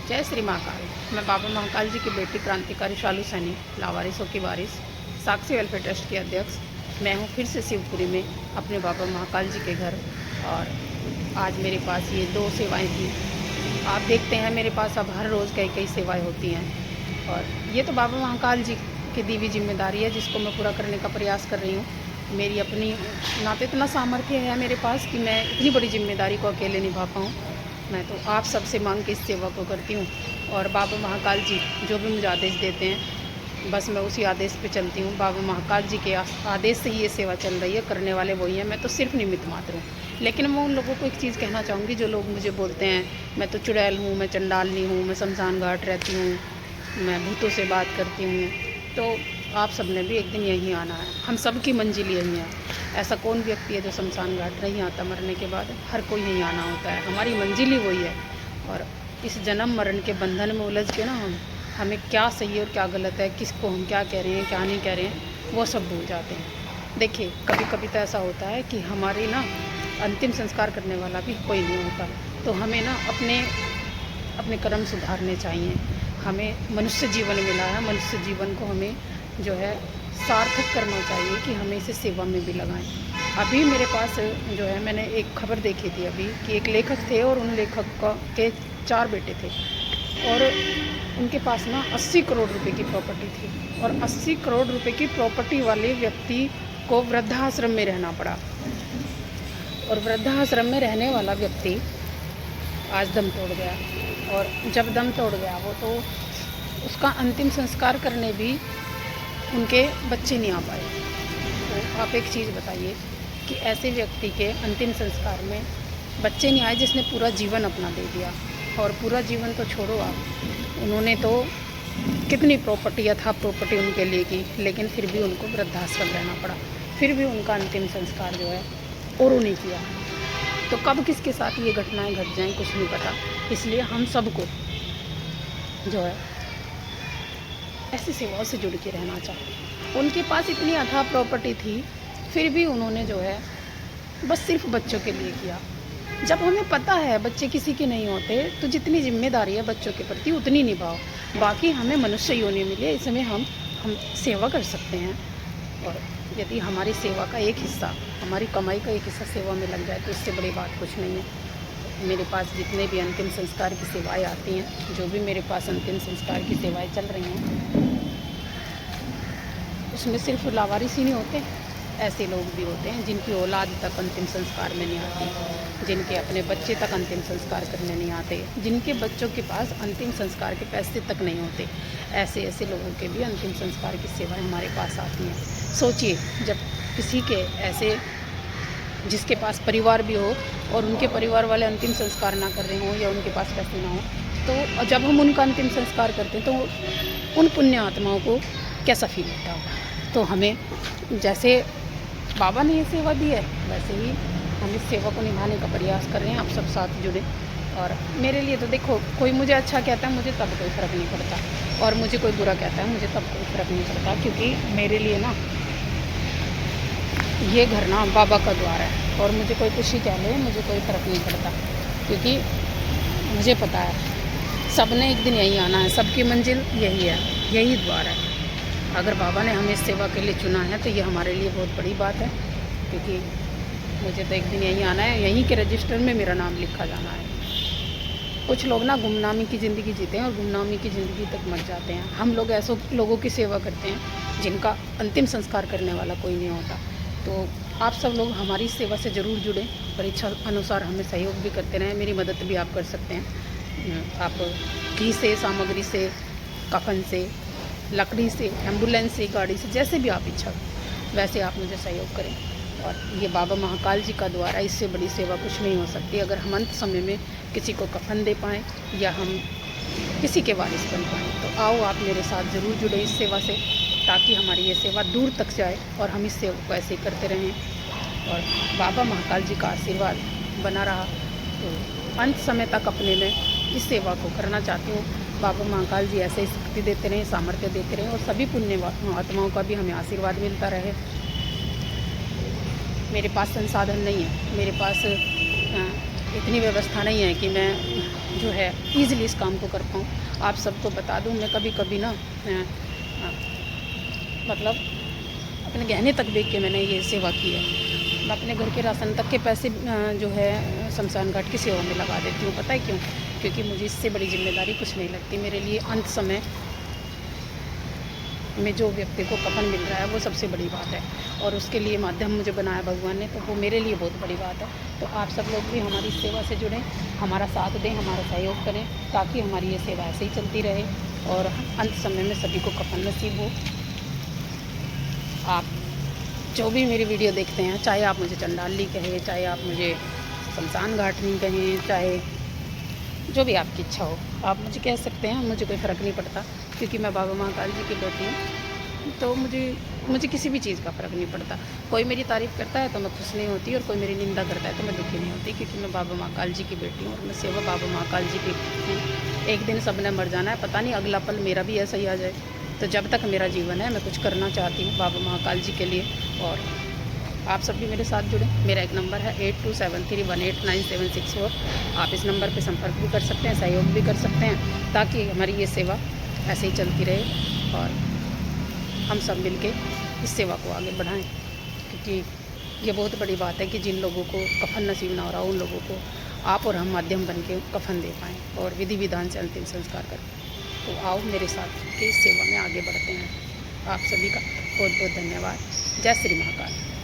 जय श्री महाकाल। मैं बाबा महाकाल जी की बेटी क्रांतिकारी शालू सैनी, लावारिसों की वारिस, साक्षी वेलफेयर ट्रस्ट की अध्यक्ष। मैं हूँ फिर से शिवपुरी में अपने बाबा महाकाल जी के घर। और आज मेरे पास ये 2 सेवाएं थी। आप देखते हैं मेरे पास अब हर रोज़ कई कई सेवाएं होती हैं, और ये तो बाबा महाकाल जी की दी हुई जिम्मेदारी है जिसको मैं पूरा करने का प्रयास कर रही हूँ। मेरी अपनी ना तो इतना सामर्थ्य है मेरे पास कि मैं इतनी बड़ी जिम्मेदारी को अकेले निभा पाऊँ। मैं तो आप सबसे मांग के इस सेवा को करती हूँ, और बाबा महाकाल जी जो भी मुझे आदेश देते हैं बस मैं उसी आदेश पे चलती हूँ। बाबा महाकाल जी के आदेश से ही ये सेवा चल रही है, करने वाले वही हैं, मैं तो सिर्फ निमित्त मात्र हूँ। लेकिन मैं उन लोगों को एक चीज़ कहना चाहूँगी जो लोग मुझे बोलते हैं मैं तो चुड़ैल हूँ, मैं चंडालनी हूँ, मैं शमशान घाट रहती हूँ, मैं भूतों से बात करती हूँ। तो आप सब ने भी एक दिन यहीं आना है, हम सब की मंजिल यही है। ऐसा कौन व्यक्ति है जो शमशान घाट नहीं आता मरने के बाद? हर कोई यहीं आना होता है, हमारी मंजिल ही वही है। और इस जन्म मरण के बंधन में उलझ के ना हमें क्या सही और क्या गलत है, किसको हम क्या कह रहे हैं क्या नहीं कह रहे हैं, वो सब भूल जाते हैं। देखिए कभी कभी तो ऐसा होता है कि हमारी ना अंतिम संस्कार करने वाला भी कोई नहीं होता, तो हमें ना अपने कर्म सुधारने चाहिए। हमें मनुष्य जीवन मिला है, मनुष्य जीवन को हमें जो है सार्थक करना चाहिए कि हमें इसे सेवा में भी लगाएं। अभी मेरे पास जो है मैंने एक खबर देखी थी अभी कि एक लेखक थे और उन लेखक के 4 बेटे थे, और उनके पास ना 80 करोड़ रुपए की प्रॉपर्टी थी, और 80 करोड़ रुपए की प्रॉपर्टी वाले व्यक्ति को वृद्धाश्रम में रहना पड़ा। और वृद्धाश्रम में रहने वाला व्यक्ति आज दम तोड़ गया, और जब दम तोड़ गया वो तो उसका अंतिम संस्कार करने भी उनके बच्चे नहीं आ पाए। तो आप एक चीज़ बताइए कि ऐसे व्यक्ति के अंतिम संस्कार में बच्चे नहीं आए जिसने पूरा जीवन अपना दे दिया। और पूरा जीवन तो छोड़ो आप, उन्होंने तो कितनी प्रॉपर्टी अथा प्रॉपर्टी उनके लिए की, लेकिन फिर भी उनको वृद्धाश्रम रहना पड़ा, फिर भी उनका अंतिम संस्कार जो है और नहीं किया। तो कब किसके साथ ये घटनाएं घट जाएं कुछ नहीं पता। इसलिए हम सबको जो है ऐसी सेवाओं से जुड़ के रहना चाहिए। उनके पास इतनी अथाह प्रॉपर्टी थी, फिर भी उन्होंने जो है बस सिर्फ बच्चों के लिए किया। जब हमें पता है बच्चे किसी के नहीं होते, तो जितनी जिम्मेदारी है बच्चों के प्रति उतनी निभाओ। बाकी हमें मनुष्य योनि मिली है, इसमें हम सेवा कर सकते हैं। और यदि हमारी सेवा का एक हिस्सा, हमारी कमाई का एक हिस्सा सेवा में लग जाए तो इससे बड़ी बात कुछ नहीं है। मेरे पास जितने भी अंतिम संस्कार की सेवाएं आती हैं, जो भी मेरे पास अंतिम संस्कार की सेवाएं चल रही हैं, उसमें सिर्फ लावारिस ही नहीं होते, ऐसे लोग भी होते हैं जिनकी औलाद तक अंतिम संस्कार में नहीं आती, जिनके अपने बच्चे तक अंतिम संस्कार करने नहीं आते, जिनके बच्चों के पास अंतिम संस्कार के पैसे तक नहीं होते। ऐसे लोगों के भी अंतिम संस्कार की सेवाएं हमारे पास आती हैं। सोचिए, जब किसी के ऐसे जिसके पास परिवार भी हो और उनके परिवार वाले अंतिम संस्कार ना कर रहे हों या उनके पास पैसे ना हो, तो जब हम उनका अंतिम संस्कार करते हैं तो उन पुण्य आत्माओं को कैसा फील होता होगा। तो हमें जैसे बाबा ने ये सेवा दी है, वैसे ही हम इस सेवा को निभाने का प्रयास कर रहे हैं। आप सब साथ जुड़े। और मेरे लिए तो देखो, कोई मुझे अच्छा कहता है मुझे तब कोई फ़र्क नहीं पड़ता, और मुझे कोई बुरा कहता है मुझे तब कोई फ़र्क नहीं पड़ता, क्योंकि मेरे लिए ना ये घर ना बाबा का द्वार है, और मुझे कोई कुछ ही कह ले मुझे कोई फ़र्क नहीं पड़ता, क्योंकि मुझे पता है सब ने एक दिन यहीं आना है, सबकी मंजिल यही है, यही द्वार है। अगर बाबा ने हमें इस सेवा के लिए चुना है तो ये हमारे लिए बहुत बड़ी बात है, क्योंकि मुझे तो एक दिन यहीं आना है, यहीं के रजिस्टर में मेरा नाम लिखा जाना है। कुछ लोग ना गुमनामी की ज़िंदगी जीते हैं और गुमनामी की ज़िंदगी तक मर जाते हैं। हम लोग ऐसे लोगों की सेवा करते हैं जिनका अंतिम संस्कार करने वाला कोई नहीं होता। तो आप सब लोग हमारी सेवा से ज़रूर जुड़ें, पर इच्छा अनुसार हमें सहयोग भी करते रहें। मेरी मदद भी आप कर सकते हैं, आप घी से, सामग्री से, कफन से, लकड़ी से, एम्बुलेंस से, गाड़ी से, जैसे भी आप इच्छा वैसे आप मुझे सहयोग करें। और ये बाबा महाकाल जी का द्वार है, इससे बड़ी सेवा कुछ नहीं हो सकती। अगर हम अंत समय में किसी को कफन दे पाएँ या हम किसी के वारिस बन पाएँ, तो आओ आप मेरे साथ ज़रूर जुड़े इस सेवा से, ताकि हमारी ये सेवा दूर तक जाए और हम इस सेवा को ऐसे ही करते रहें। और बाबा महाकाल जी का आशीर्वाद बना रहा तो अंत समय तक अपने में इस सेवा को करना चाहती हूँ। बाबा महाकाल जी ऐसे ही शक्ति देते रहें, सामर्थ्य देते रहें, और सभी पुण्य आत्माओं का भी हमें आशीर्वाद मिलता रहे। मेरे पास संसाधन नहीं है, मेरे पास इतनी व्यवस्था नहीं है कि मैं जो है ईज़िली इस काम को कर पाऊँ। आप सबको बता दूँ, मैं कभी-कभी ना मतलब अपने गहने तक बेच के मैंने ये सेवा की है। मैं अपने घर के राशन तक के पैसे जो है शमशान घाट की सेवा में लगा देती हूँ। पता है क्यों? क्योंकि मुझे इससे बड़ी ज़िम्मेदारी कुछ नहीं लगती। मेरे लिए अंत समय में जो व्यक्ति को कफ़न मिल रहा है वो सबसे बड़ी बात है, और उसके लिए माध्यम मुझे बनाया भगवान ने, तो वो मेरे लिए बहुत बड़ी बात है। तो आप सब लोग भी हमारी इस सेवा से जुड़ें, हमारा साथ दें, हमारा सहयोग करें, ताकि हमारी ये सेवा ऐसे ही चलती रहे और अंत समय में सभी को कफ़न नसीब हो। आप जो भी मेरी वीडियो देखते हैं, चाहे आप मुझे चंडाली कहें, चाहे आप मुझे शमशान घाटनी कहें, चाहे जो भी आपकी इच्छा हो, आप मुझे कह सकते हैं, मुझे कोई फ़र्क नहीं पड़ता, क्योंकि मैं बाबा महाकाल जी की बेटी हूँ। तो मुझे किसी भी चीज़ का फ़र्क नहीं पड़ता। कोई मेरी तारीफ़ करता है तो मैं खुश नहीं होती, और कोई मेरी निंदा करता है तो मैं दुखी नहीं होती, क्योंकि मैं बाबा महाकाल जी की बेटी हूँ और मैं सेवा बाबा महाकाल जी की हूँ। एक दिन सबने मर जाना है, पता नहीं अगला पल मेरा भी ऐसा ही आ जाए। तो जब तक मेरा जीवन है, मैं कुछ करना चाहती हूँ बाबा महाकाल जी के लिए। और आप सब भी मेरे साथ जुड़ें। मेरा एक नंबर है 8273189764। आप इस नंबर पे संपर्क भी कर सकते हैं, सहयोग भी कर सकते हैं, ताकि हमारी ये सेवा ऐसे ही चलती रहे और हम सब मिलके इस सेवा को आगे बढ़ाएं। क्योंकि ये बहुत बड़ी बात है कि जिन लोगों को कफ़न नसीब ना हो रहा, उन लोगों को आप और हम माध्यम बन के कफ़न दे पाएँ और विधि विधान से अंतिम संस्कार करें। तो आओ मेरे साथ के इस सेवा में आगे बढ़ते हैं। आप सभी का बहुत बहुत धन्यवाद। जय श्री महाकाल।